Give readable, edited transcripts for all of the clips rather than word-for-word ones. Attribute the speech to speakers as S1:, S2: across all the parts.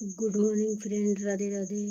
S1: Good morning friend, Radhe Radhe.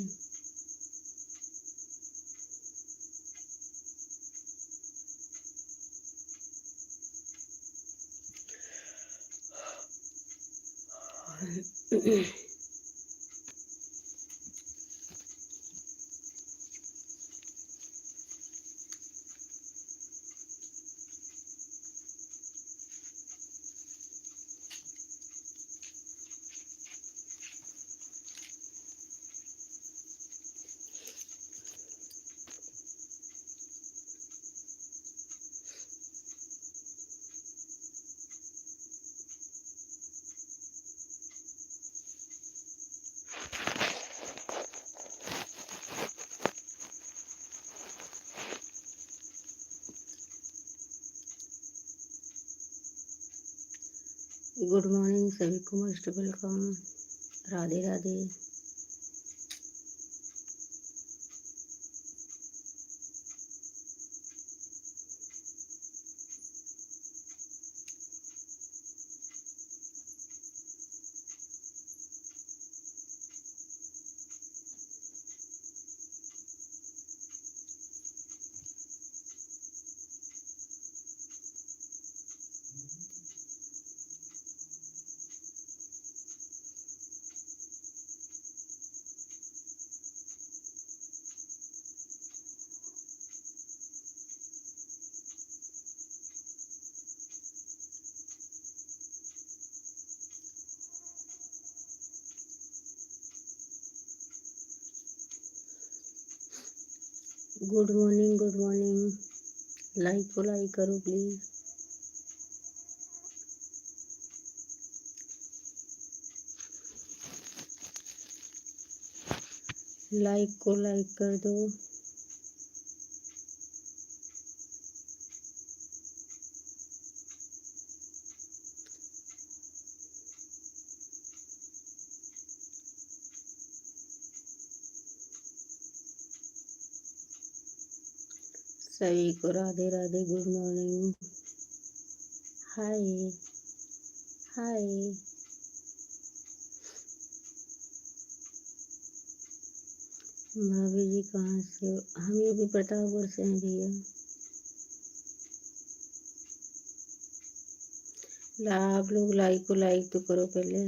S1: Good morning सभी को, most welcome. Radhe Radhe. Good morning, good morning. Like को like करो please. Like को लाइक कर दो। सभी को राधे राधे, गुड मॉर्निंग। हाय हाय। भाभी जी कहाँ से हो? हम ये भी प्रतापगढ़ से हैं भैया। आप लोग लाइक को लाइक तो करो पहले,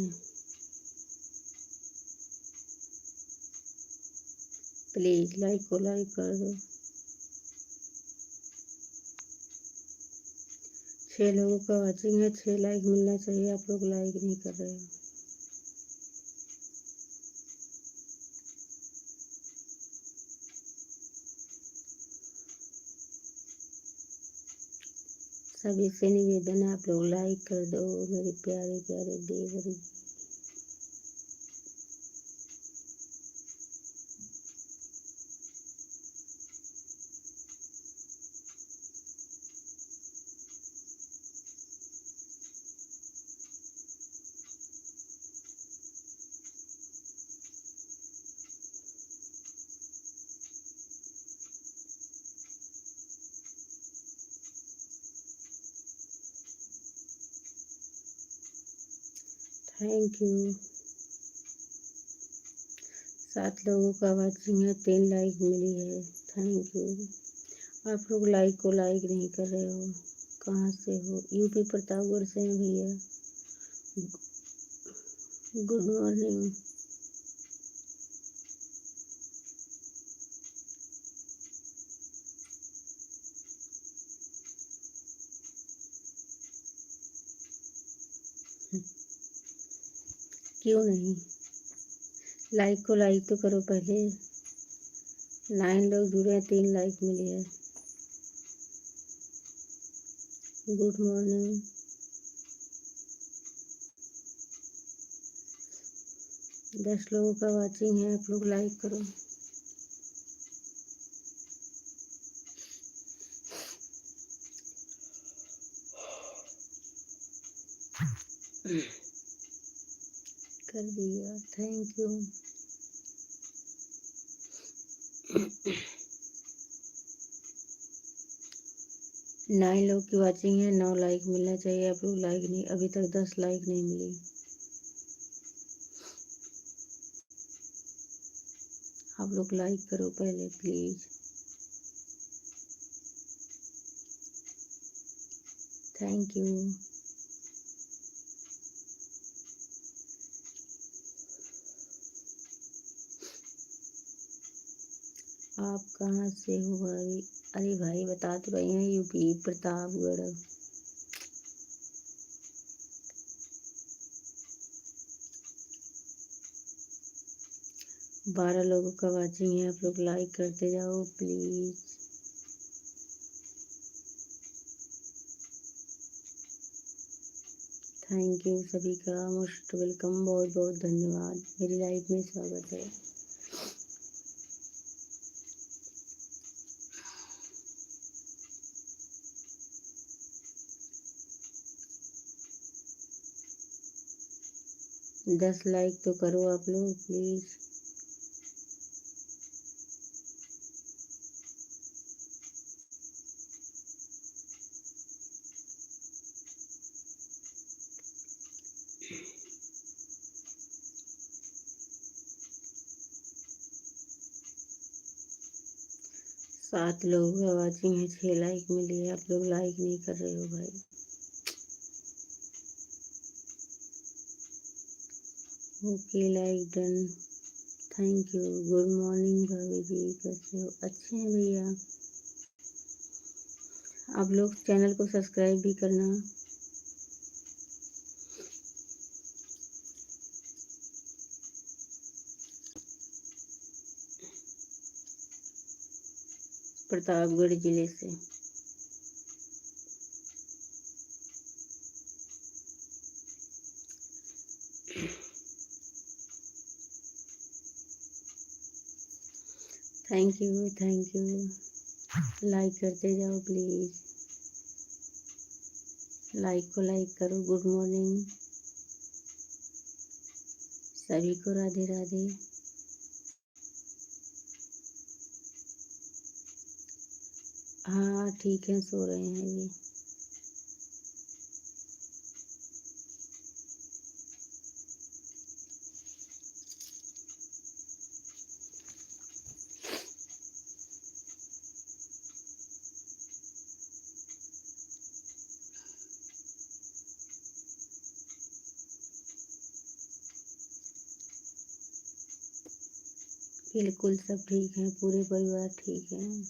S1: प्लीज लाइक को लाइक कर दो। 6 लोगों का वॉचिंग है, 6 लाइक मिलना चाहिए। आप लोग लाइक नहीं कर रहे हो। सभी से निवेदन है, आप लोग लाइक कर दो मेरे प्यारे प्यारे देवर जी। Thank you. 7 लोगों का वॉचिंग है, 3 लाइक मिली है। Thank you. आप लोग लाइक को लाइक नहीं कर रहे हो। कहाँ से हो? यूपी प्रतापगढ़ से हैं भैया। Good morning. क्यों नहीं? लाइक को लाइक तो करो पहले। 9 लोग जुड़े हैं, 3 लाइक मिली है। Good morning. 10 लोगों का वॉचिंग है, आप लोग लाइक करो। कर दिया, थैंक यू। 9 लोग की वॉचिंग है, 9 लाइक मिलना चाहिए। आप लोग लाइक नहीं, अभी तक 10 लाइक नहीं मिली। आप लोग लाइक करो पहले प्लीज। Thank you. आप कहाँ से हो भाई? अरे भाई बता तो रहे हैं, यूपी प्रतापगढ़। 12 लोगों का वाचिंग है, आप लोग लाइक करते जाओ प्लीज। थैंक यू सभी का, मोस्ट वेलकम, बहुत बहुत धन्यवाद, मेरी लाइफ में स्वागत है। दस लाइक तो करो आप लोग प्लीज। सात लोगों का वाचिंग है, 6 लाइक मिली है, आप लोग लाइक नहीं कर रहे हो भाई। Okay like done, thank you. Good morning भाभी जी, कैसे हो? अच्छे हैं भैया। आप लोग चैनल को सब्सक्राइब भी करना। प्रतापगढ़ जिले से। Thank you thank you. Like करते जाओ प्लीज, लाइक को लाइक करो। गुड मॉर्निंग सभी को, राधे राधे। हाँ ठीक है, सो रहे हैं अभी। बिल्कुल सब ठीक है, पूरे परिवार ठीक है।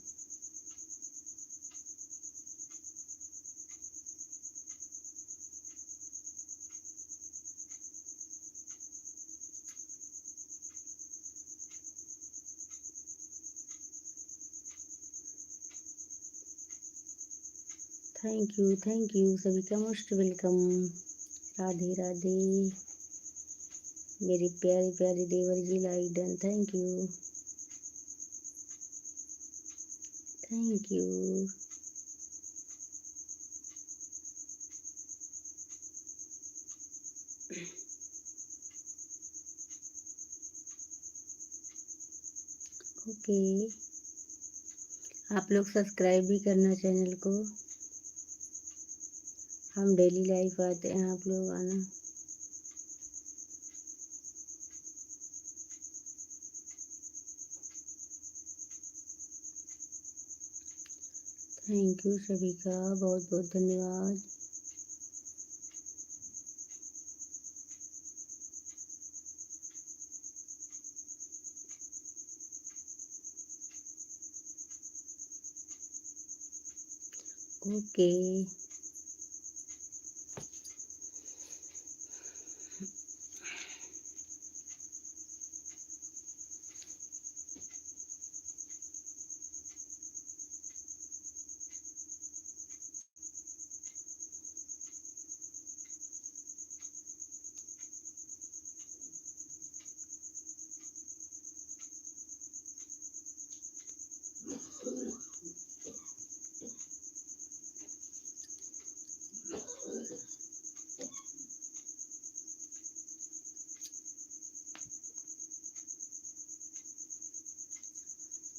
S1: थैंक यू सभी का, मोस्ट वेलकम। राधे राधे मेरे प्यारे प्यारे देवर जी, like done, thank you thank you. Okay, आप लोग सब्सक्राइब भी करना चैनल को। हम डेली लाइव आते हैं, आप लोग आना। थैंक यू सभी का, बहुत बहुत धन्यवाद। Okay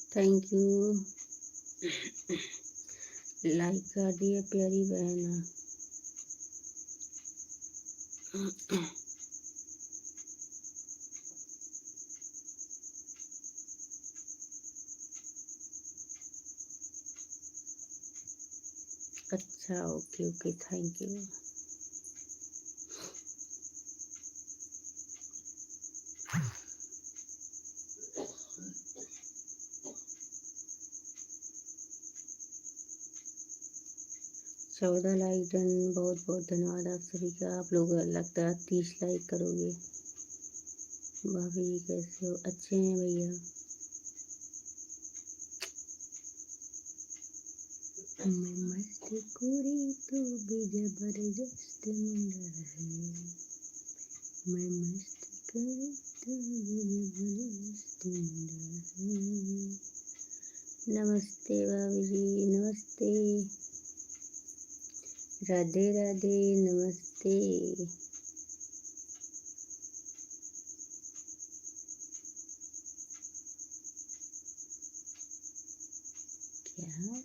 S1: thank you. लाइक कर दिए प्यारी बहना। अच्छा, ओके ओके, थैंक यू। चौदह लाइक डन, बहुत बहुत धन्यवाद आप सभी का। आप लोग लगता है 30 लाइक करोगे। भाभी कैसे हो? अच्छे हैं भैया। मैं मस्त कोरी तो भी जबरदस्त मुंडा है, मैं मस्त कोरी तो भी जबरदस्त मुंडा है। नमस्ते भाभी जी, नमस्ते। राधे राधे, नमस्ते। क्या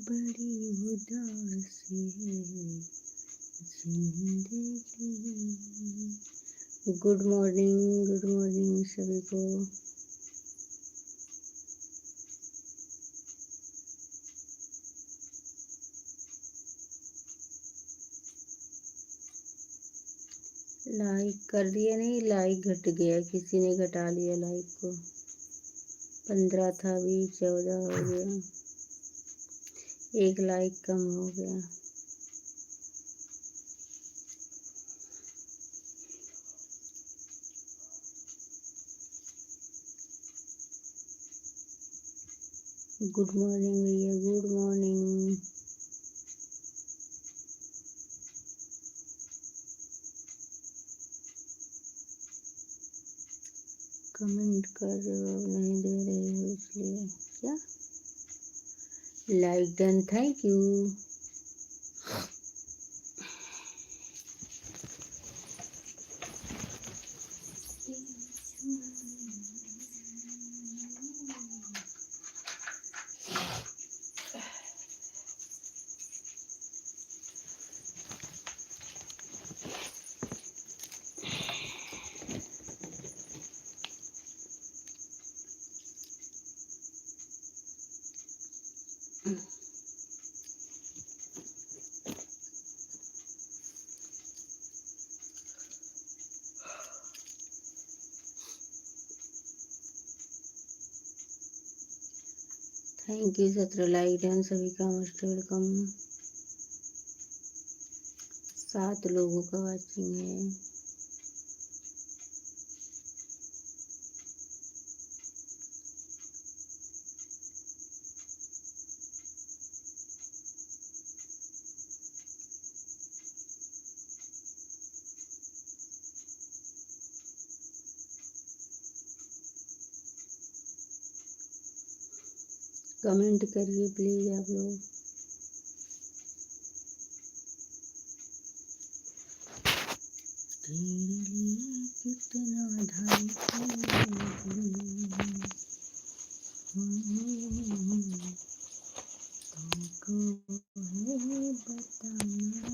S1: बड़ी उदास है जिंदगी। गुड मॉर्निंग सभी को। लाइक कर दिया? नहीं, लाइक घट गया, किसी ने घटा लिया लाइक को। 15 था, अभी 14 हो गया। एक लाइक कम हो गया। गुड मॉर्निंग भैया, गुड मॉर्निंग। कमेंट कर जवाब नहीं दे रहे हो इसलिए क्या? Like done, thank you. Thank you. 17 like done, सभी का मोस्ट वेलकम। 7 लोगों का वाचिंग है। कमेंट करिए प्लीज आप लोग। तेरे लिए कितना ढाई तुमको है बताना।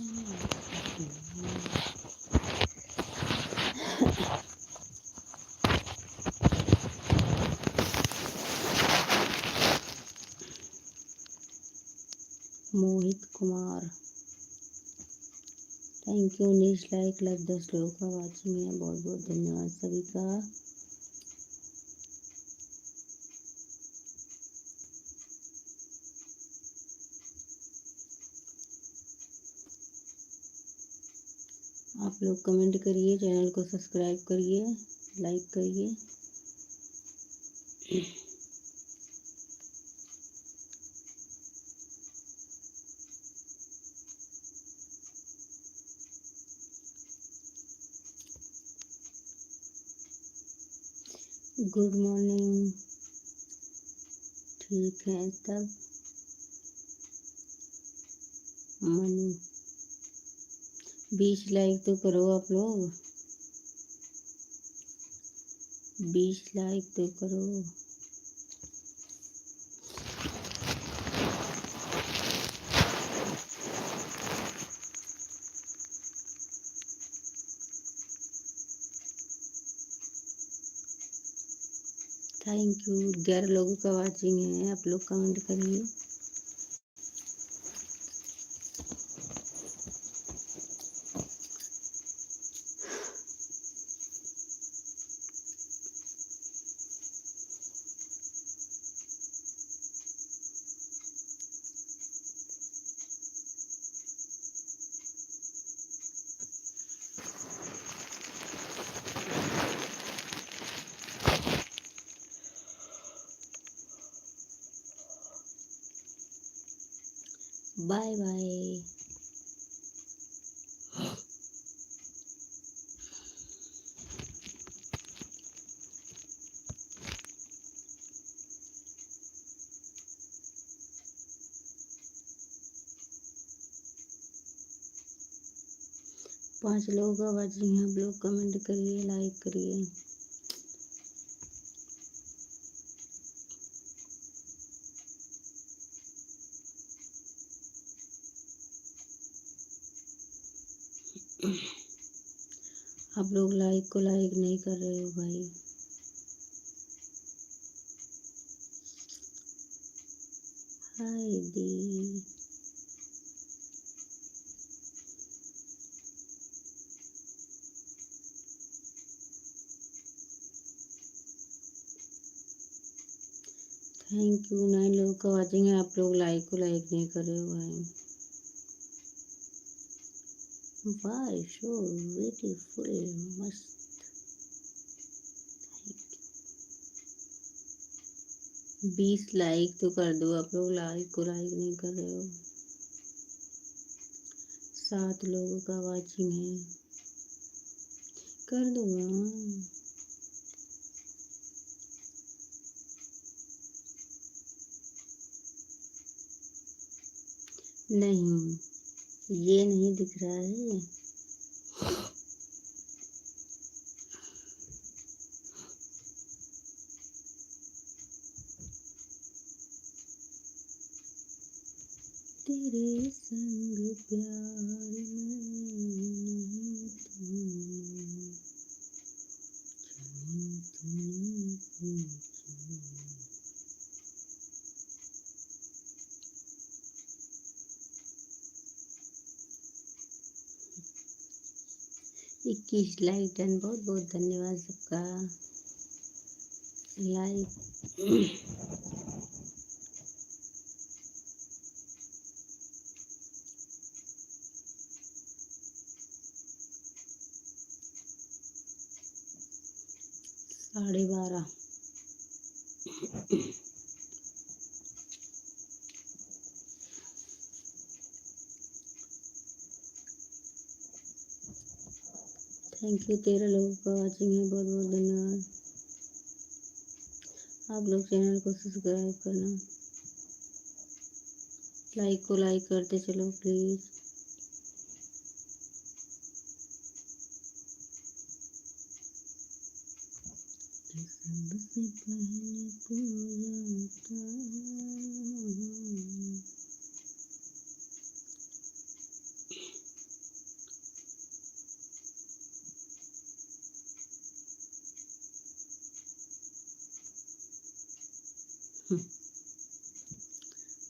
S1: Mohit Kumar, thank you. 19 like, 10 लोगों का वाचिंग है, बहुत बहुत धन्यवाद सभी का। आप लोग कमेंट करिए, चैनल को सब्सक्राइब करिए, लाइक करिए। Good morning. ठीक है तब मनु, 20 लाइक तो करो आप लोग, 20 लाइक तो करो। Thank you. 11 लोगों का वाचिंग है, आप लोग कमेंट करिए। Bye bye. 5 लोगों का वाचिंग है, आप लोग कमेंट करिए, लाइक करिए। आप लोग लाइक को लाइक नहीं कर रहे हो भाई। हाय दी। Thank you. 9 लोगों का वाचिंग है, आप लोग लाइक को लाइक नहीं कर रहे हो भाई। वाह सो ब्यूटीफुल, मस्त। 20 लाइक तो कर दो, आप लोग लाइक को लाइक नहीं कर रहे हो। 7 लोगों का वाचिंग है, कर दो ना। नहीं, ये नहीं दिख रहा है। तेरे संग प्यार में 21 लाइक डन, बहुत बहुत धन्यवाद सबका लाइक। साढ़े 12। Thank you. 13 लोगों का वाचिंग है, बहुत बहुत धन्यवाद। आप लोग चैनल को सब्सक्राइब करना, लाइक को लाइक करते चलो प्लीज। सबसे पहले पूजा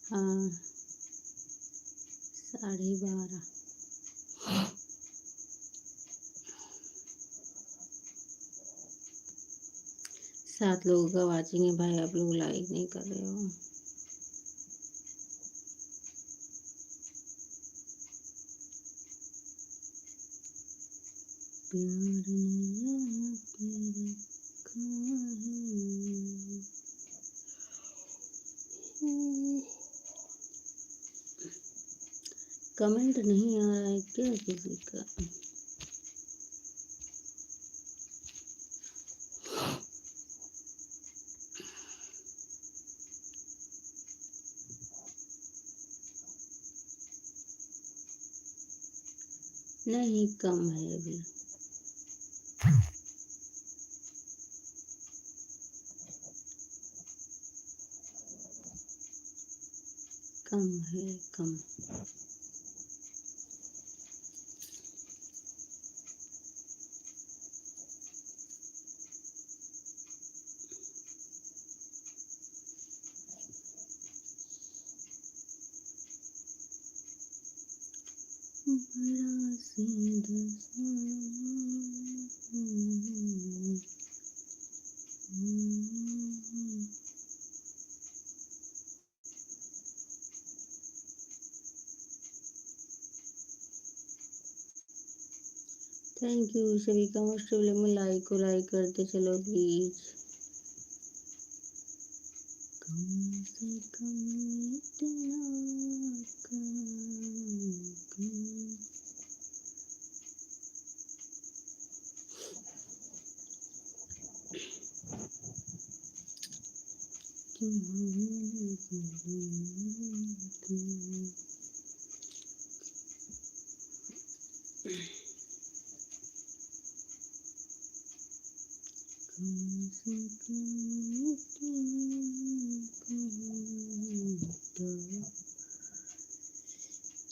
S1: हाँ, 12:30। 7 लोगों का वाचिंग है भाई, आप लोग लाइक नहीं कर रहे हो। प्यार ने पे रखा है। कमेंट नहीं आ रहा है क्या किसी का? नहीं, कम है अभी। कम है, कम। बड़ा सीधा थैंक यू सभी का मोस्ट में लाइक को लाइक करते चलो प्लीज। कम से कम इतना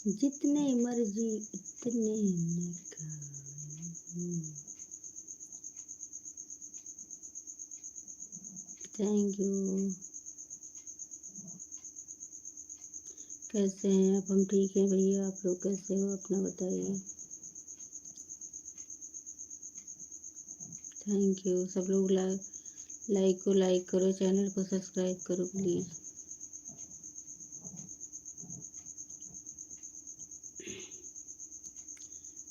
S1: जितने मर्जी इतने थैंक यू। कैसे हैं आप? हम ठीक हैं भैया, आप लोग कैसे हो अपना बताइए। थैंक यू सब लोग लाइक को लाइक करो, चैनल को सब्सक्राइब करो प्लीज।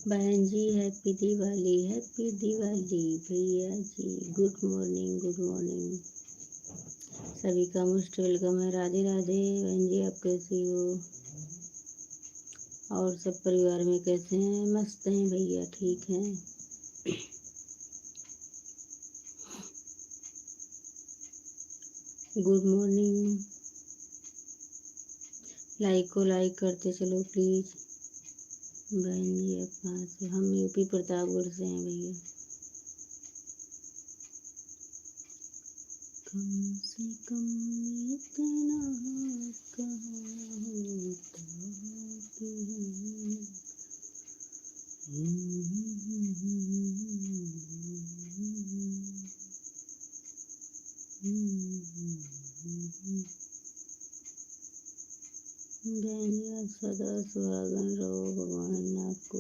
S1: बहन जी हैप्पी दिवाली भैया जी। गुड मॉर्निंग गुड मॉर्निंग सभी का मोस्ट वेलकम है। राधे राधे बहन जी, आप कैसी हो? और सब परिवार में कैसे हैं? मस्त हैं भैया, ठीक हैं। Good morning. लाइक को लाइक करते चलो प्लीज। बहन जी आप कहाँ से? हम यूपी प्रतापगढ़ से हैं भैया। कम से कम इतना कहाँ होता बहनिया सदा सुहागन रहो, भगवान आपको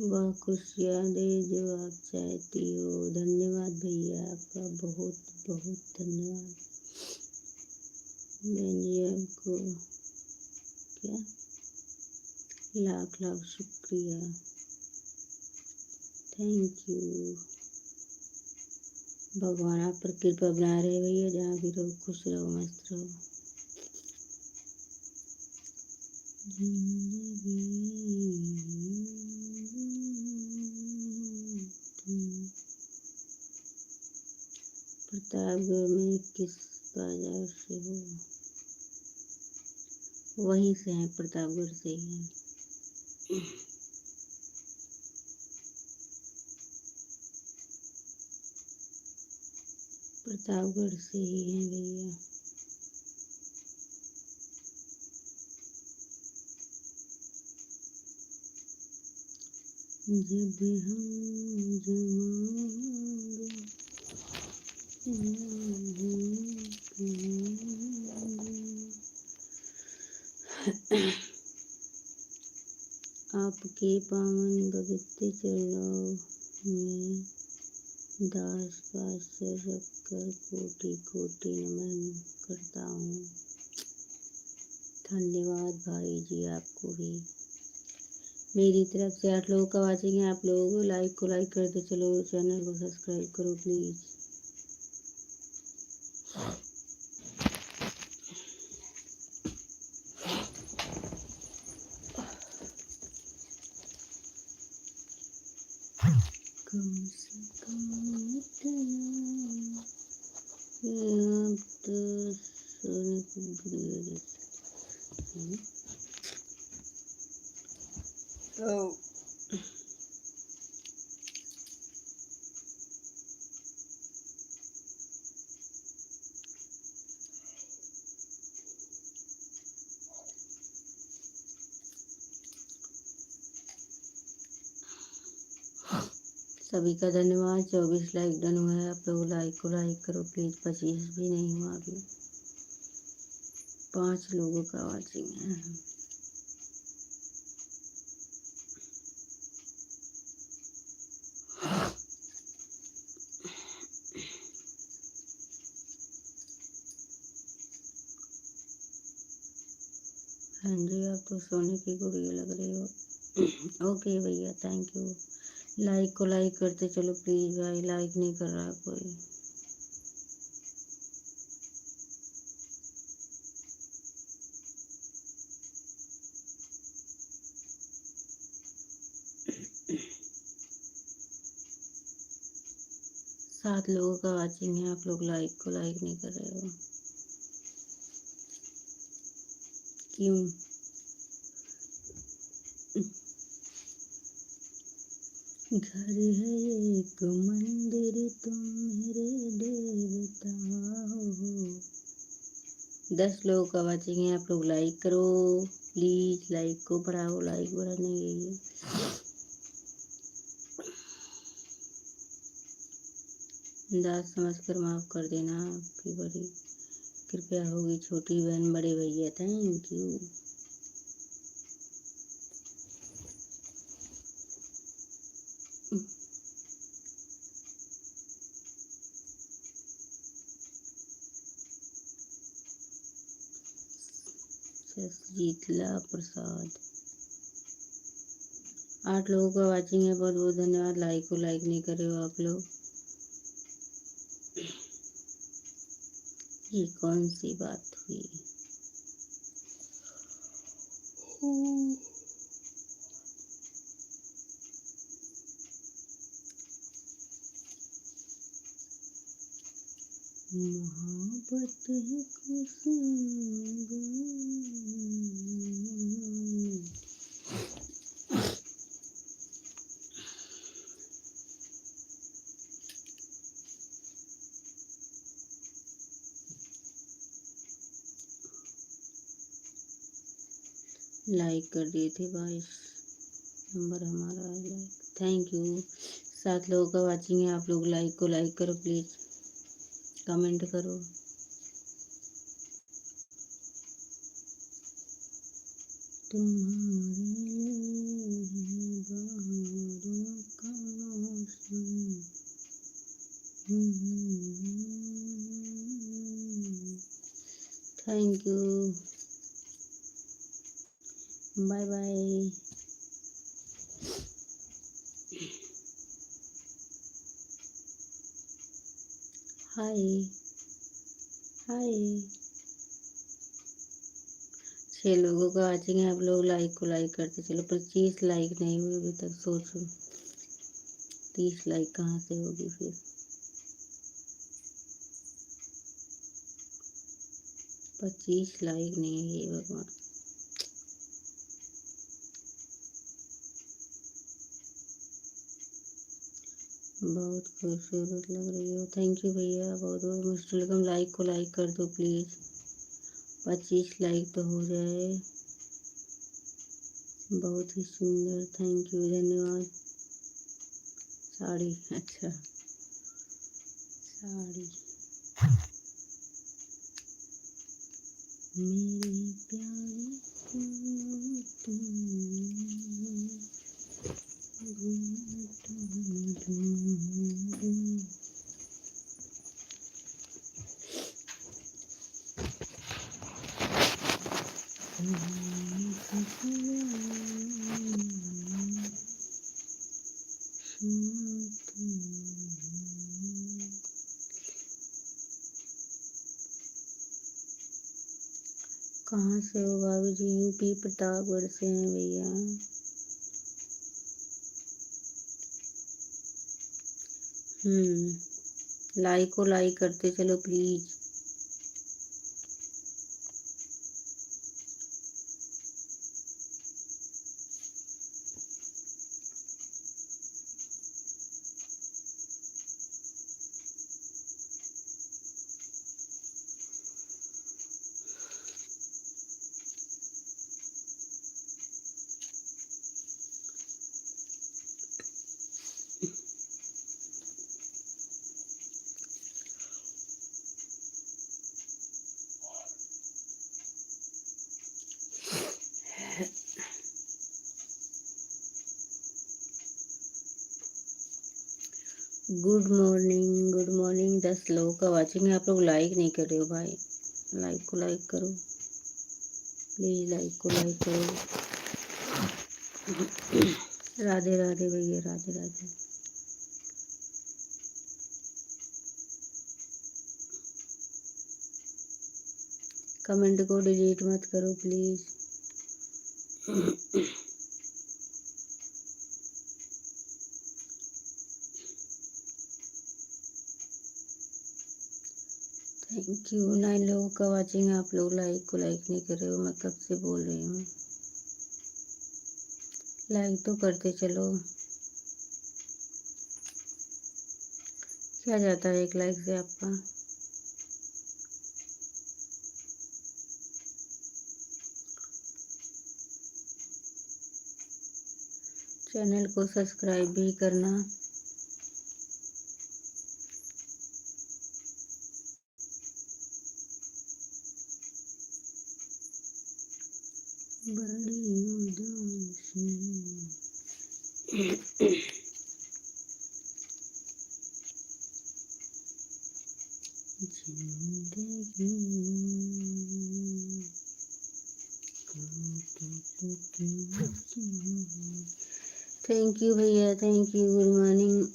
S1: वह खुशियाँ दे जो आप चाहती हो। धन्यवाद भैया, आपका बहुत बहुत धन्यवाद। बहनिया आपको क्या लाख लाख शुक्रिया। Thank you. भगवान आप पर कृपा बना रहे भैया, जहाँ भी रहो खुश रहो मस्त रहो। प्रतापगढ़ में किस बाजार से हो? वहीं से हैं, प्रतापगढ़ से ही हैं। प्रतापगढ़ से ही हैं भैया। जब हम जमाएंगे आपके पावन पवित्र चरणों में दास का सिर रखकर कोटि कोटि नमन करता हूँ। धन्यवाद भाई जी आपको भी। मेरी तरफ से 8 लोगों का वाचिंग है। आप लोग लाइक को लाइक करते चलो, चैनल को सब्सक्राइब करो प्लीज। कम से कम इतना अब तो सोने को सभी का धन्यवाद। 24 लाइक डन हुआ है। आप लोग लाइक को लाइक करो प्लीज। 25 भी नहीं हुआ अभी। 5 लोगों का वाचिंग है। हाँ जी, आप तो सोने की गुड़िया लग रही हो। ओके भैया, थैंक यू। लाइक को लाइक करते चलो प्लीज भाई, लाइक नहीं कर रहा कोई। सात लोगों का वाचिंग है, आप लोग लाइक को लाइक नहीं कर रहे हो, क्यों? घर है एक मंदिर, तुम मेरे देवता हो। 10 लोगों का वाचिंग है, आप लोग लाइक करो प्लीज, लाइक को बढ़ाओ, लाइक बढ़ाने गई है। दास समझ कर माफ कर देना, आपकी बड़ी कृपया होगी। छोटी बहन, बड़े भैया, थैंक यू। शीतला प्रसाद, 8 लोगों का वाचिंग है, बहुत बहुत धन्यवाद। लाइक को लाइक नहीं कर रहे हो आप लोग, ये कौन सी बात हुई? मोहब्बत है खुशबू। लाइक कर दिए थे 22 नंबर हमारा है लाइक, थैंक यू। 7 लोगों का वाचिंग है, आप लोग लाइक को लाइक करो प्लीज, कमेंट करो। तुम्हारे लिए बहारों का मौसम, थैंक यू, बाय बाय। हाय हाय। 6 लोगों का वाचिंग है, आप लोग लाइक को लाइक करते चलो। 25 लाइक नहीं हुए अभी तक, सोचो 30 लाइक कहाँ से होगी फिर। 25 लाइक नहीं है, भगवान। बहुत खूबसूरत लग रही हो, थैंक यू भैया, बहुत बहुत मोस्ट वेलकम। लाइक को लाइक कर दो प्लीज, 25 लाइक तो हो जाए, बहुत ही सुंदर, थैंक यू, धन्यवाद। साड़ी, अच्छा साड़ी। मेरे प्यारे कहाँ से हो भाभी जी? यूपी प्रतापगढ़ से हैं भैया। लाइक को लाइक करते चलो प्लीज। Good morning. 10 लोगों का वाचिंग है, आप लोग लाइक नहीं कर रहे हो भाई, लाइक को लाइक करो। प्लीज लाइक को लाइक करो। राधे राधे भैया, राधे राधे। कमेंट को डिलीट मत करो प्लीज। Thank you. 9 लोगों का वाचिंग है, आप लोग लाइक को लाइक नहीं कर रहे हो। मैं कब से बोल रही हूँ, लाइक तो करते चलो। क्या जाता है एक लाइक से आपका? चैनल को सब्सक्राइब भी करना। बड़ी उदासी जिंदगी थैंक यू भैया, thank you. Good morning.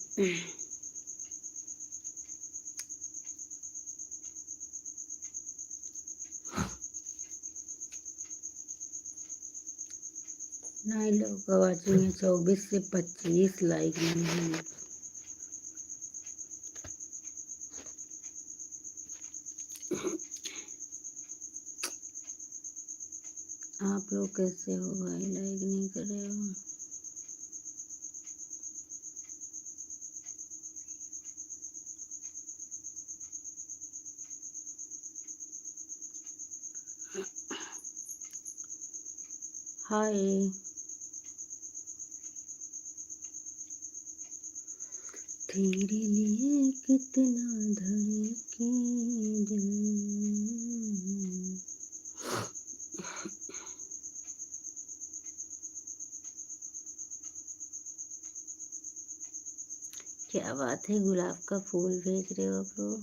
S1: Nine लोगों का वाचिंग है, 24 से 25 लाइक नहीं है। आप लोग कैसे हो भाई, लाइक नहीं कर रहे हो? हाय। तेरे लिए कितना धड़के दिल, क्या बात है, गुलाब का फूल भेज रहे हो आप लोग।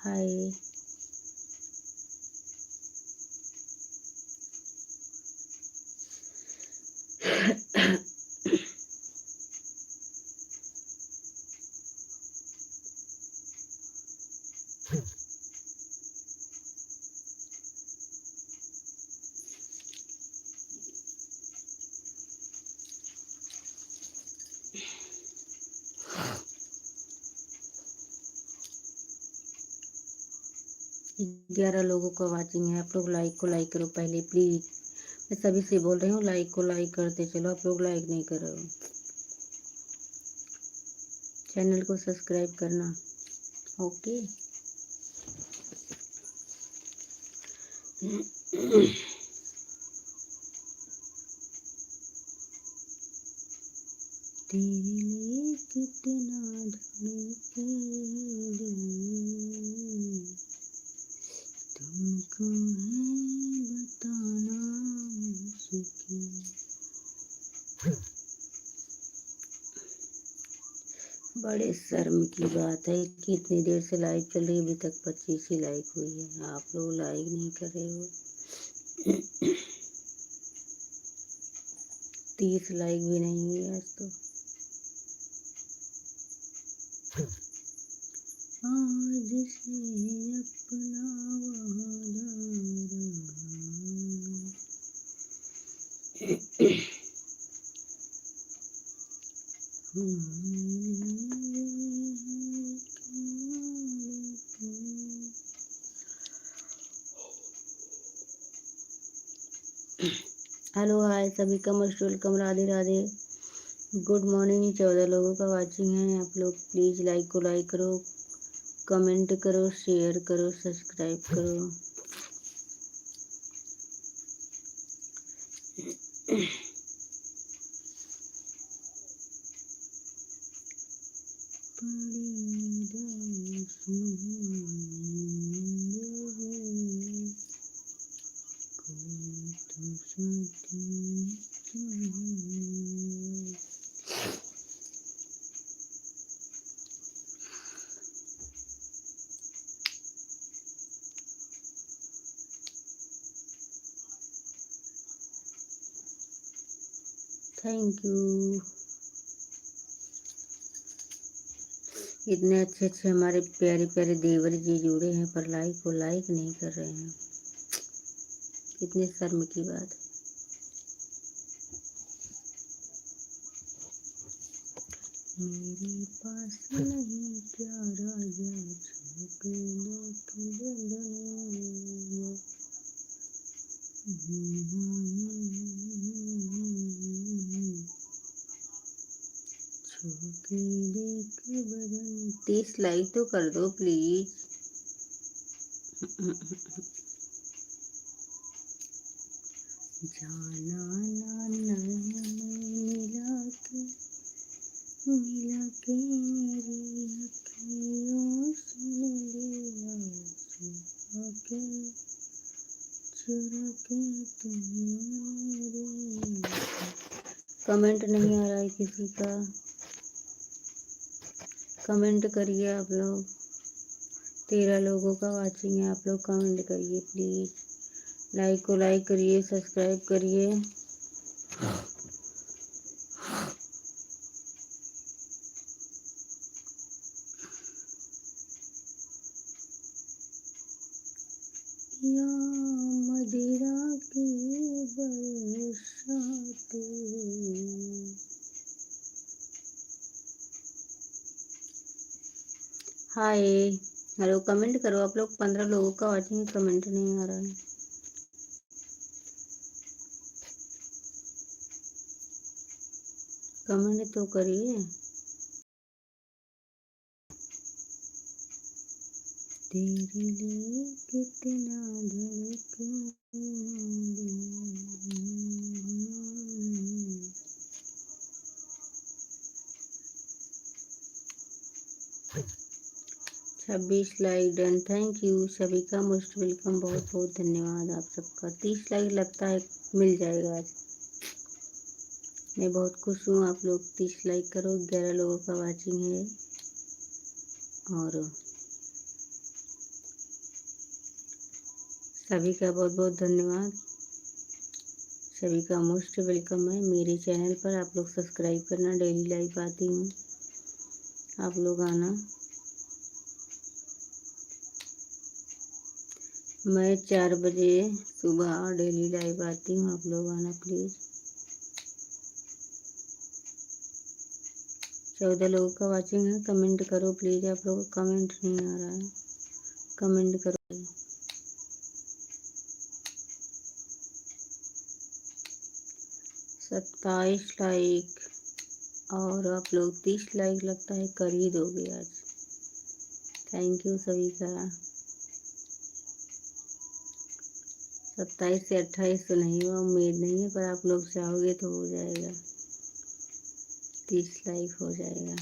S1: हाय। ग्यारह लोगों का वाचिंग है, आप लोग लाइक को लाइक करो पहले प्लीज। मैं सभी से बोल रही हूँ, लाइक को लाइक करते चलो। आप लोग लाइक नहीं कर रहे हो। चैनल को सब्सक्राइब करना। ओके। तेरे लिए कितना धड़के दिल, तुमको है बताना मुश्किल। बड़े शर्म की बात है कि इतनी देर से लाइव चल रही है, अभी तक 25 ही लाइक हुई है। आप लोग लाइक नहीं कर रहे हो। 30 लाइक भी नहीं हुई आज तो। आज से अपना हेलो हाय सभी का most welcome. Radhe Radhe. Good morning. 14 लोगों का वाचिंग है, आप लोग प्लीज लाइक को लाइक करो, कमेंट करो, शेयर करो, सब्सक्राइब करो। Thank you. इतने अच्छे अच्छे हमारे प्यारे प्यारे देवर जी जुड़े हैं, पर लाइक को लाइक नहीं कर रहे हैं। कितने शर्म की बात है। मेरे पास नहीं क्या राजा छुपे देख बदनिया। छुपे देख बदन। 30 लाइक तो कर दो प्लीज। जाना ना नैन मिला के मेरी अखियों से लिया चुरा के तुम्हें। कमेंट नहीं आ रहा है किसी का, कमेंट करिए आप लोग। 13 लोगों का वाचिंग है, आप लोग कमेंट करिए प्लीज। लाइक को लाइक करिए, सब्सक्राइब करिए। या मदिरा की बरसात। हाय हेलो, कमेंट करो आप लोग। 15 लोगों का वाचिंग, कमेंट नहीं आ रहा है। कमेंट तो करिए। तेरे लिए कितना धड़कूं दिल। 26 लाइक डन, थैंक यू सभी का, मोस्ट वेलकम, बहुत बहुत धन्यवाद आप सबका। 30 लाइक लगता है मिल जाएगा आज। मैं बहुत खुश हूँ, आप लोग 30 लाइक करो। 11 लोगों का वाचिंग है और सभी का बहुत बहुत धन्यवाद। सभी का मोस्ट वेलकम है मेरे चैनल पर। आप लोग सब्सक्राइब करना, डेली लाइव आती हूँ, आप लोग आना। मैं 4 बजे सुबह डेली लाइव आती हूँ, आप लोग आना प्लीज़। 14 लोगों का वाचिंग है, कमेंट करो प्लीज़। आप लोगों का कमेंट नहीं आ रहा है, कमेंट करो। 27 लाइक और आप लोग 30 लाइक लगता है कर ही दोगे आज। थैंक यू सभी का। 27 से 28 तो नहीं हुआ, उम्मीद नहीं है, पर आप लोग चाहोगे तो हो जाएगा। 30 लाइक हो जाएगा।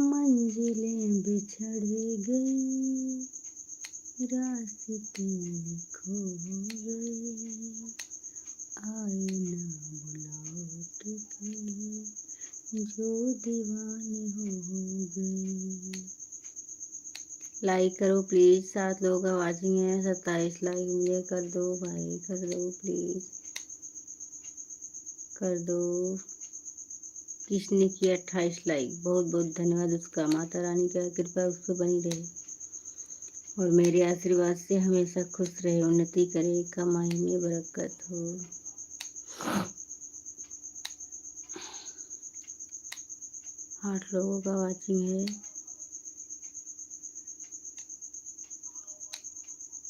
S1: मंजिलें बिछड़ गई, रास्ते खो गए, आए ना लौट के जो दीवाने हो गए। लाइक करो प्लीज। 7 लोगों का वाचिंग है, 27 लाइक मुझे कर दो भाई, कर दो प्लीज, कर दो। किसने किया 28 लाइक, बहुत बहुत धन्यवाद उसका। माता रानी का कृपा उस पर बनी रहे और मेरे आशीर्वाद से हमेशा खुश रहे, उन्नति करे, कमाई में बरकत हो। आठ लोगों का वाचिंग है।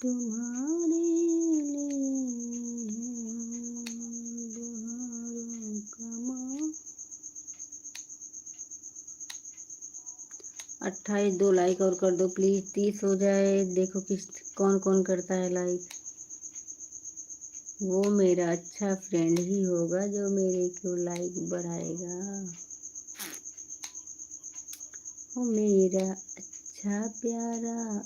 S1: तुम्हारे लिए 28 2 लाइक और कर दो प्लीज, 30 हो जाए। देखो किस कौन कौन करता है लाइक। वो मेरा अच्छा फ्रेंड ही होगा जो मेरे को लाइक बढ़ाएगा। वो मेरा अच्छा प्यारा।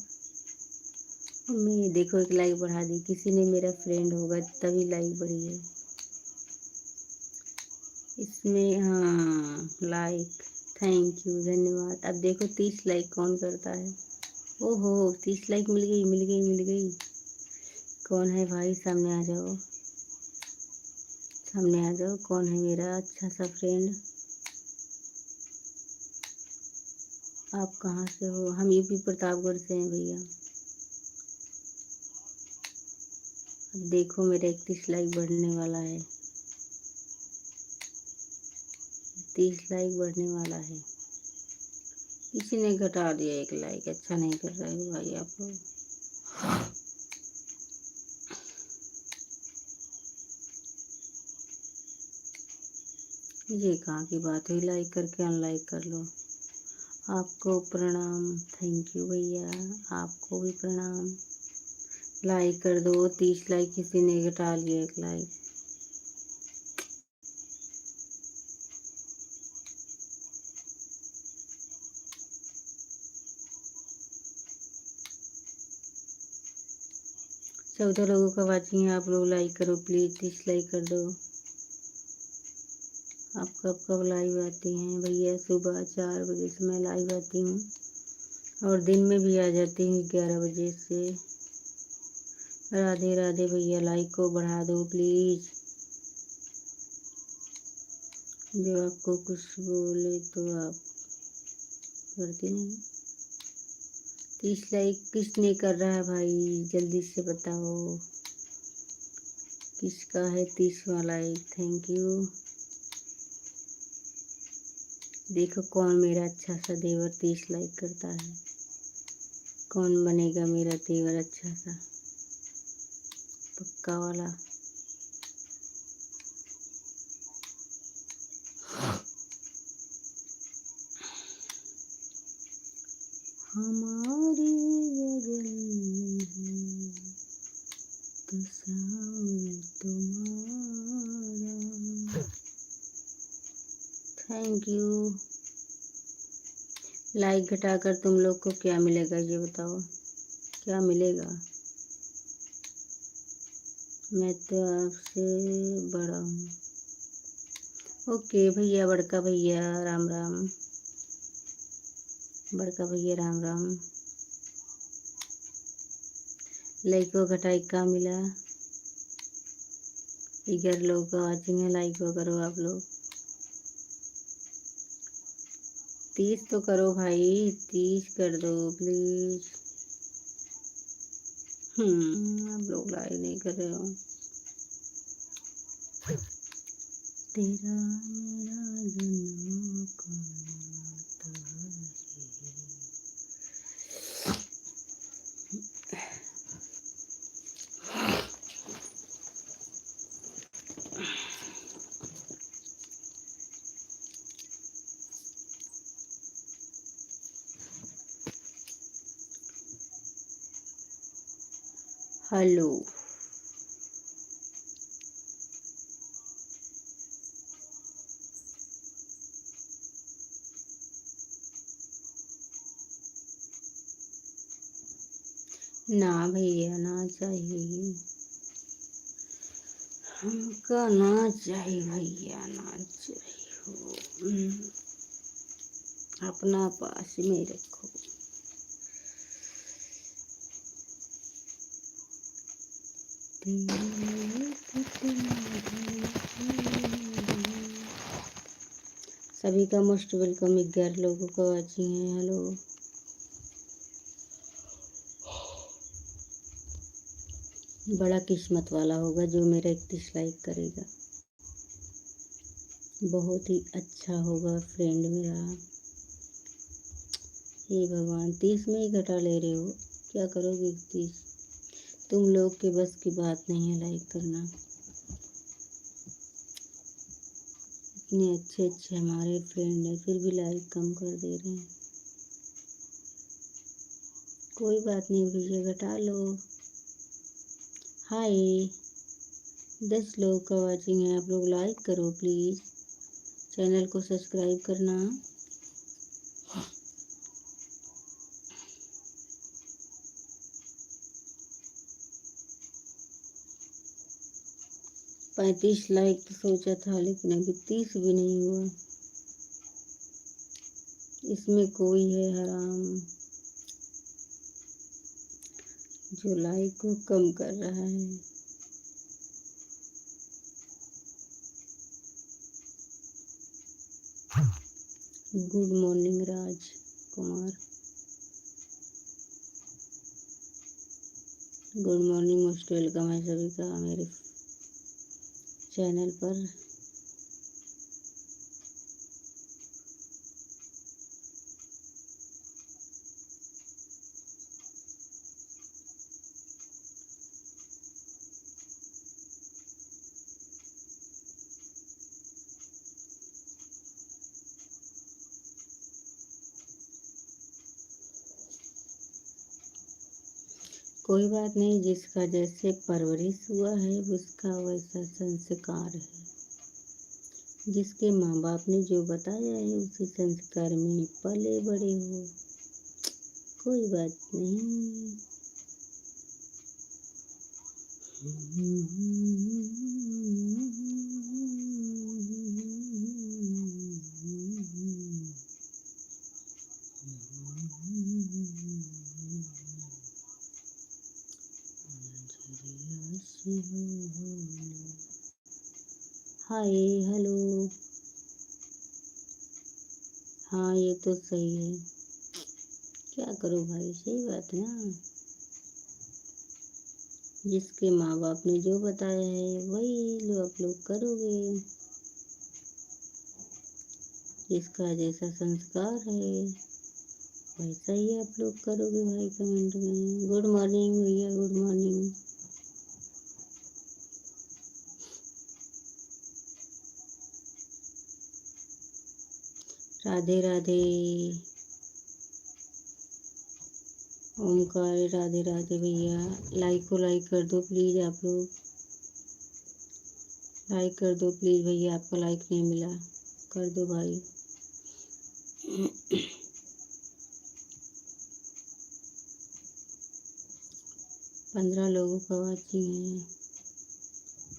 S1: मैं देखो एक लाइक बढ़ा दी, किसी ने मेरा फ्रेंड होगा तभी लाइक बढ़ी है इसमें। हाँ लाइक, थैंक यू, धन्यवाद। अब देखो 30 लाइक कौन करता है। ओहो 30 लाइक मिल गई, मिल गई, मिल गई। कौन है भाई, सामने आ जाओ। सामने आ जाओ। कौन है मेरा अच्छा सा फ्रेंड? आप कहाँ से हो? हम यूपी प्रतापगढ़ से हैं भैया। अब देखो मेरा 31 लाइक बढ़ने वाला है। 30 लाइक बढ़ने वाला है। किसी ने घटा दिया 1 लाइक। अच्छा नहीं कर रहे हो भाई आप लोग। ये कहाँ की बात हुई? लाइक करके अनलाइक कर लो। आपको प्रणाम। थैंक यू भैया। आपको भी प्रणाम। लाइक कर दो। 30 लाइक किसी ने घटा लिया 1 लाइक। चौदह लोगों का वाचिंग है। आप लोग लाइक करो प्लीज। 30 लाइक कर दो। आप कब कब लाइव आती हैं भैया? सुबह 4 बजे से मैं लाइव आती हूँ और दिन में भी आ जाती हूँ 11 बजे से। राधे राधे भैया। लाइक को बढ़ा दो प्लीज। जो आपको कुछ बोले तो आप करते नहीं। 30 लाइक किसने कर रहा है भाई? जल्दी से बताओ किसका है 30वां लाइक। Thank you. देखो कौन मेरा अच्छा सा देवर 30 लाइक करता है। कौन बनेगा मेरा देवर अच्छा सा पक्का वाला? हमारी गगन में है तस्वीर तुम्हारा। Thank you. लाइक घटाकर तुम लोग को क्या मिलेगा ये बताओ? क्या मिलेगा? मैं तो आपसे बड़ा हूँ। ओके भैया। बड़का भैया राम राम। बड़का भैया राम राम। लाइक को घटाई का मिला? 11 लोगों का वाचिंग है। लाइक को करो आप लोग। 30 तो करो भाई। 30 कर दो प्लीज। आप लोग लाइक नहीं कर रहे हो। तेरा मेरा जन्मों का नाता है। हेलो। ना भैया ना चाहिए हमका। ना चाहिए भैया ना चाहिए। अपना पास में रखो। सभी का मोस्ट वेलकम। 11 लोगों का वाचिंग है। हेलो। बड़ा किस्मत वाला होगा जो मेरा 31 लाइक करेगा। बहुत ही अच्छा होगा फ्रेंड मेरा। हे भगवान। 30 में ही घटा ले रहे हो। क्या करोगे 30? तुम लोग के बस की बात नहीं है लाइक करना। इतने अच्छे अच्छे हमारे फ्रेंड हैं फिर भी लाइक कम कर दे रहे हैं। कोई बात नहीं भैया घटा लो। हाय। 10 लोग का वाचिंग है। आप लोग लाइक करो प्लीज़। चैनल को सब्सक्राइब करना। 35 लाइक तो सोचा था लेकिन अभी 30 भी नहीं हुआ। इसमें कोई है हराम जो लाइक को कम कर रहा है। Good morning Raj Kumar, good morning, most welcome है सभी का मेरे चैनल पर। कोई बात नहीं, जिसका जैसे परवरिश हुआ है उसका वैसा संस्कार है। जिसके माँ बाप ने जो बताया है उसी संस्कार में पले बड़े हो। कोई बात नहीं। Hi hello. हाँ ये तो सही है, क्या करो भाई, सही बात है ना। जिसके माँ बाप ने जो बताया है वही लो आप लोग करोगे। जिसका जैसा संस्कार है वैसा ही आप लोग करोगे भाई। कमेंट में गुड मॉर्निंग भैया, गुड मॉर्निंग। राधे राधे ओमकार, राधे राधे भैया। लाइक को लाइक कर दो प्लीज़, आप लोग लाइक कर दो प्लीज़ भैया, आपका लाइक नहीं मिला, कर दो भाई। 15 लोगों का वाचिंग है।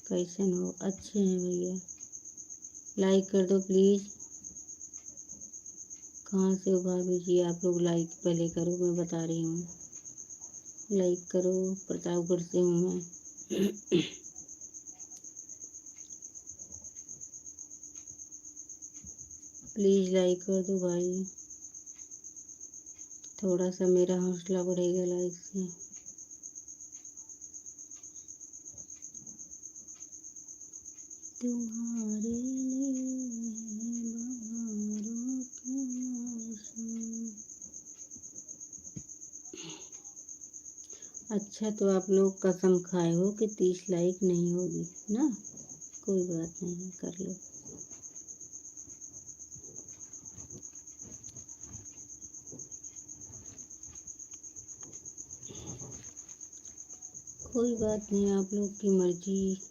S1: कैसे हो? अच्छे हैं भैया, लाइक कर दो प्लीज़। कहाँ से हो भाभी जी आप लोग? लाइक पहले करो, मैं बता रही हूँ, लाइक करो। प्रतापगढ़ से हूँ मैं। प्लीज़ लाइक कर दो भाई, थोड़ा सा मेरा हौसला बढ़ेगा लाइक से। तुम्हारे लिए बहारों के मौसम। अच्छा तो आप लोग कसम खाए हो कि 30 लाइक नहीं होगी ना? कोई बात नहीं, कर लो। कोई बात नहीं, आप लोग की मर्जी।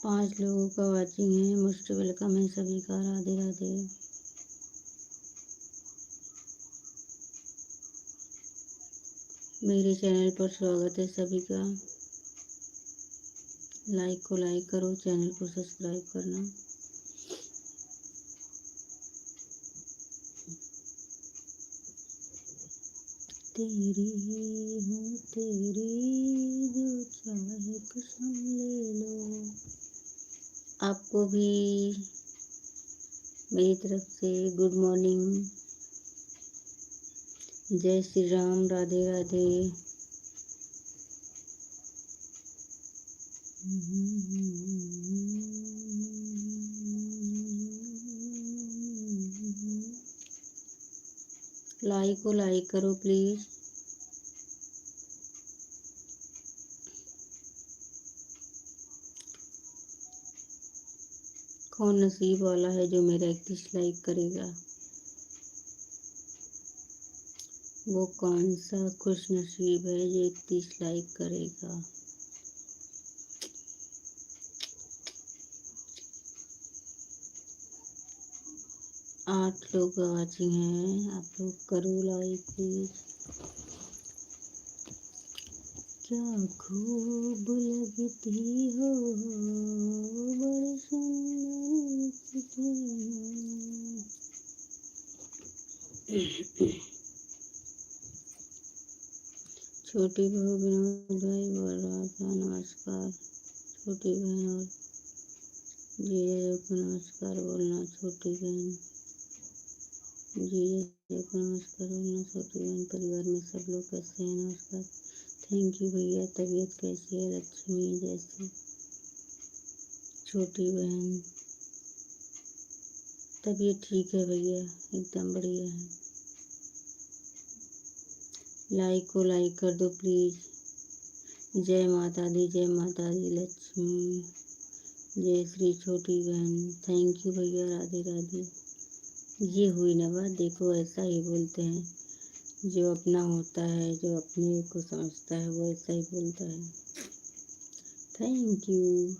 S1: पाँच लोगों का वाचिंग है, मोस्ट वेलकम है सभी का। राधे राधे। मेरे चैनल पर स्वागत है सभी का। लाइक को लाइक करो, चैनल को सब्सक्राइब करना। तेरी हूँ तेरी, जो चाहे कसम ले लो। आपको भी मेरी तरफ से गुड मॉर्निंग, जय श्री राम, राधे राधे। लाइक को लाइक करो प्लीज़। कौन नसीब वाला है जो मेरा 31 लाइक करेगा? वो कौन सा खुश नसीब है जो 31 लाइक करेगा? आठ लोग वाचिंग हैं, आप लोग करो लाइक प्लीज। क्या खूब लगती हो, बड़ी सुंदर लगती हो। छोटी बहू विनोद भाई बोल रहा था नमस्कार। छोटी बहन और जीजा को नमस्कार बोलना। छोटी बहन जीजा को नमस्कार बोलना। छोटी बहन परिवार में सब लोग कैसे हैं? नमस्कार। थैंक यू भैया। तबीयत कैसी है? लक्ष्मी जैसी। छोटी बहन तबीयत ठीक है भैया, एकदम बढ़िया है। लाइक को लाइक कर दो प्लीज। जय माता दी, जय माता दी। लक्ष्मी जय श्री छोटी बहन। थैंक यू भैया। राधे राधे। ये हुई ना बात, देखो ऐसा ही बोलते हैं, जो अपना होता है, जो अपने को समझता है वो ऐसा ही बोलता है। Thank you.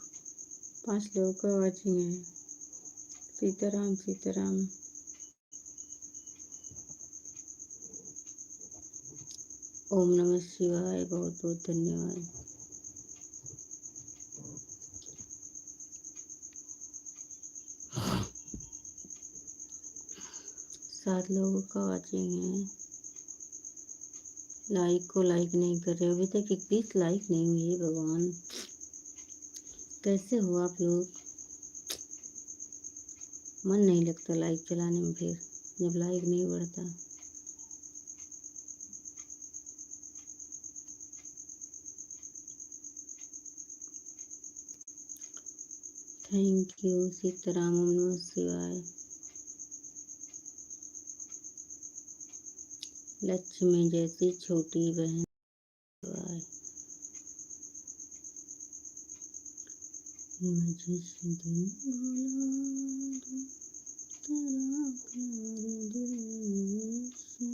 S1: 5 लोगों का वॉचिंग है। सीताराम सीताराम। ओम नमः शिवाय। बहुत बहुत धन्यवाद। सात लोगों का वॉचिंग है। लाइक को लाइक नहीं कर रहे, अभी तक 21 लाइक नहीं हुई है। भगवान कैसे हो आप लोग? मन नहीं लगता लाइक चलाने में फिर, जब लाइक नहीं बढ़ता। Thank you. सीताराम। ओम नमः शिवाय। लक्ष्मी जैसी छोटी बहन। मुझे दिन भुला दो तेरा प्यार दिल से।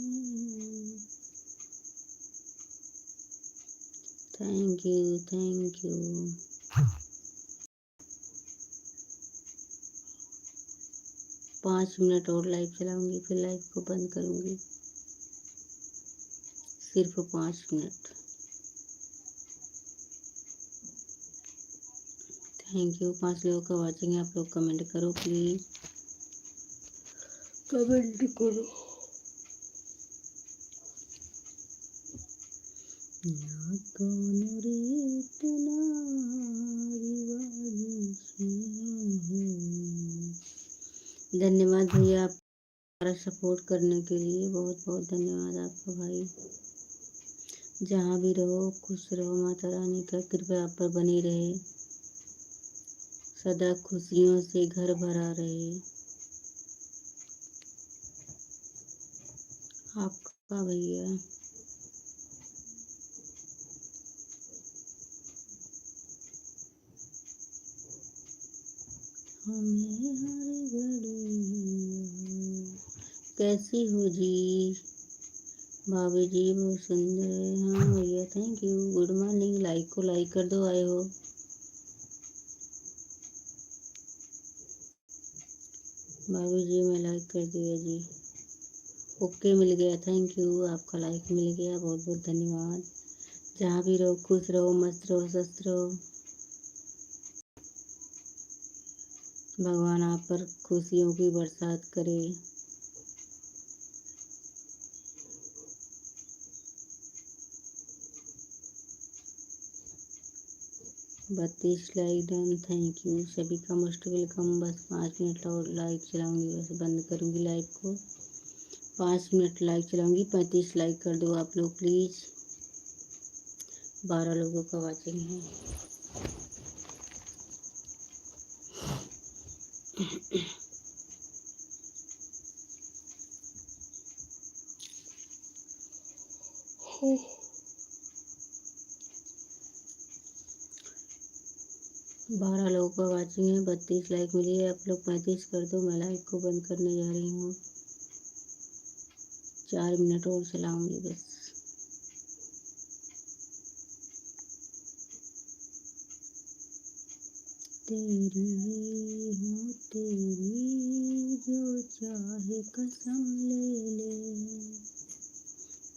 S1: Thank you thank you. 5 minute और लाइव चलाऊंगी, फिर लाइव को बंद करूंगी। सिर्फ 5 मिनट। Thank you. 5 लोगों का वॉचिंग है। आप लोग कमेंट करो प्लीज, कमेंट करो। ना कौन रीत ना रिवाज से। धन्यवाद भैया, आप हमारा सपोर्ट करने के लिए बहुत बहुत धन्यवाद आपका भाई। जहाँ भी रहो खुश रहो। माता रानी का कृपा आप पर बनी रहे, सदा खुशियों से घर भरा रहे। आपका भैया। हमें हर घड़ी। कैसी हो जी? भाभी जी बहुत सुंदर है। हाँ भैया thank you. Good morning. Like को लाइक कर दो। आए हो भाभी जी? मैं लाइक कर दिया जी। ओके मिल गया। Thank you. आपका लाइक मिल गया, बहुत बहुत धन्यवाद। जहाँ भी रहो खुश रहो, मस्त रहो, स्वस्थ रहो। भगवान आप पर खुशियों की बरसात करे। 32 लाइक डन। थैंक यू सभी का मोस्ट वेलकम। बस 5 मिनट और लाइक चलाऊंगी, बस बंद करूंगी लाइव को। 5 मिनट लाइक चलाऊंगी। 35 लाइक कर दो आप लोग प्लीज़। 12 लोगों का वॉचिंग है। हो 12 लोगों का वॉचिंग है। 32 लाइक मिली है। आप लोग 35 कर दो। मैं लाइक को बंद करने जा रही हूँ। 4 मिनट और चलाऊंगी बस। तेरी हूँ तेरी, जो चाहे कसम ले ले।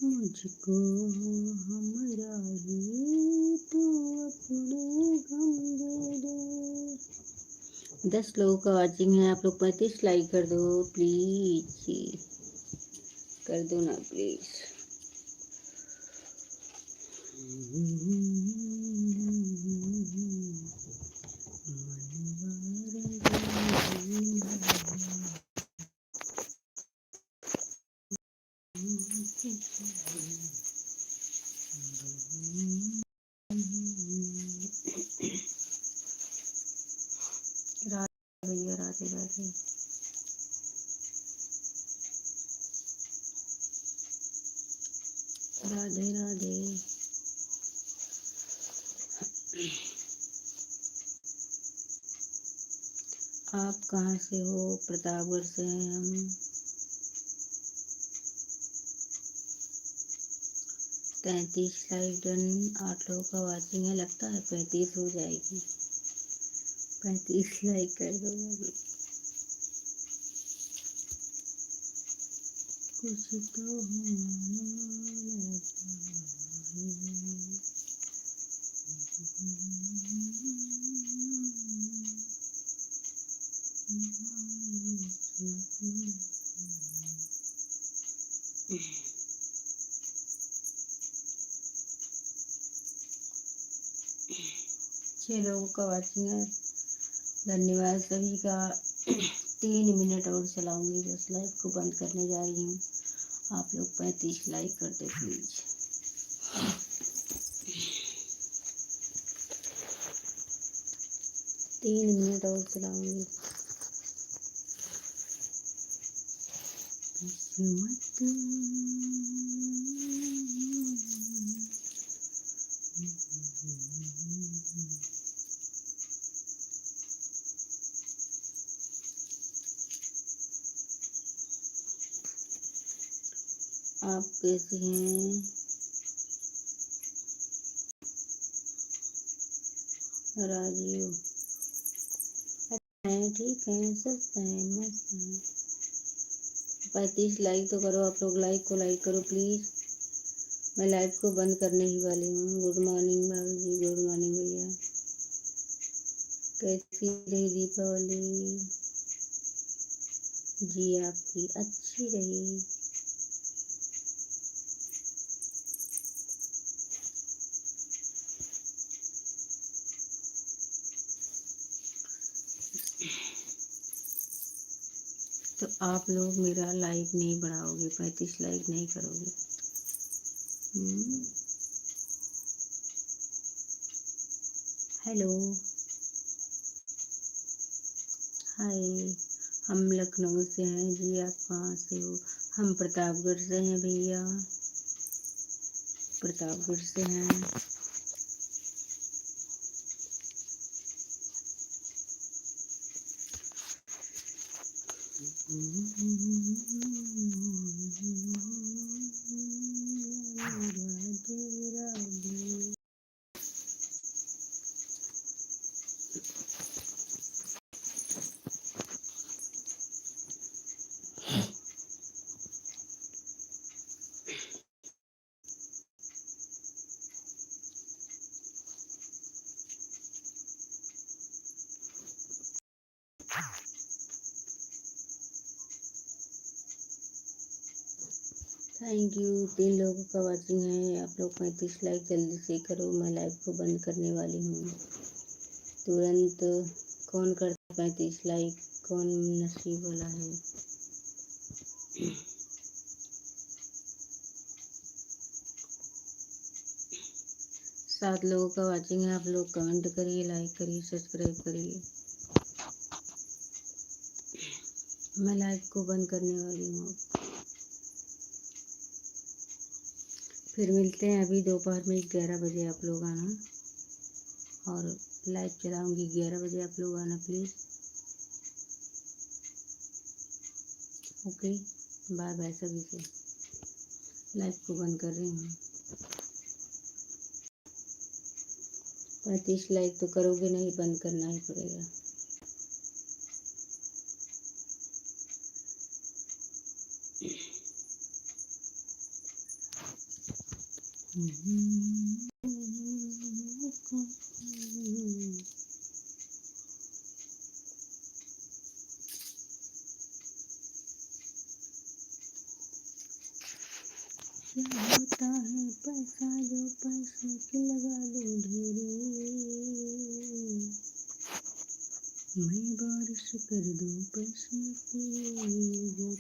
S1: मुझको हमरा ही तू अपने गम दे दे। 10 लोगों का वॉचिंग है, आप लोग 35 लाइक कर दो प्लीज, कर दो ना प्लीज। राधे भैया, राधे राधे। राधे राधे। आप कहाँ से हो? प्रतापगढ़ से हैं हम। 33 लाइक डन। 8 लोगों का वॉचिंग है, लगता है 35 हो जाएगी। 35 लाइक कर दो। कुछ तो छह लोगों का वॉचिंग है, धन्यवाद सभी का। 3 मिनट और चलाऊंगी, बस लाइव को बंद करने जा रही हूँ। आप लोग 35 लाइक कर दो प्लीज। 3 मिनट और चलाऊंगी। आप कैसे हैं? राजीव हैं, ठीक है, सब हैं, मस्त हैं। 35 लाइक तो करो आप लोग, लाइक को लाइक करो प्लीज। मैं लाइव को बंद करने ही वाली हूँ। गुड मॉर्निंग बाबू जी, गुड मॉर्निंग भैया। कैसी रही दीपावली जी? आपकी अच्छी रही। तो आप लोग मेरा लाइक नहीं बढ़ाओगे, 35 लाइक नहीं करोगे। हेलो, हाय। हम लखनऊ से हैं जी, आप कहाँ से हो? हम प्रतापगढ़ से हैं भैया, प्रतापगढ़ से हैं। Thank you. 3 लोगों का वॉचिंग है, आप लोग 35 लाइक जल्दी से करो। मैं लाइव को बंद करने वाली हूँ तुरंत। कौन करता 35 लाइक? कौन नसीब वाला है? सात लोगों का वॉचिंग है, आप लोग कमेंट करिए, लाइक करिए, सब्सक्राइब करिए। मैं लाइव को बंद करने वाली हूँ। फिर मिलते हैं अभी दोपहर में 11 बजे। आप लोग आना और लाइव चलाऊंगी 11 बजे, आप लोग आना प्लीज़। ओके, बाय बाय सभी से। लाइव को बंद कर रही हूँ। 35 लाइक तो करोगे नहीं, बंद करना ही पड़ेगा। क्या होता है पैसा जो पैसे की लगा दो ढेरे, मैं बारिश कर दूं पैसे की जो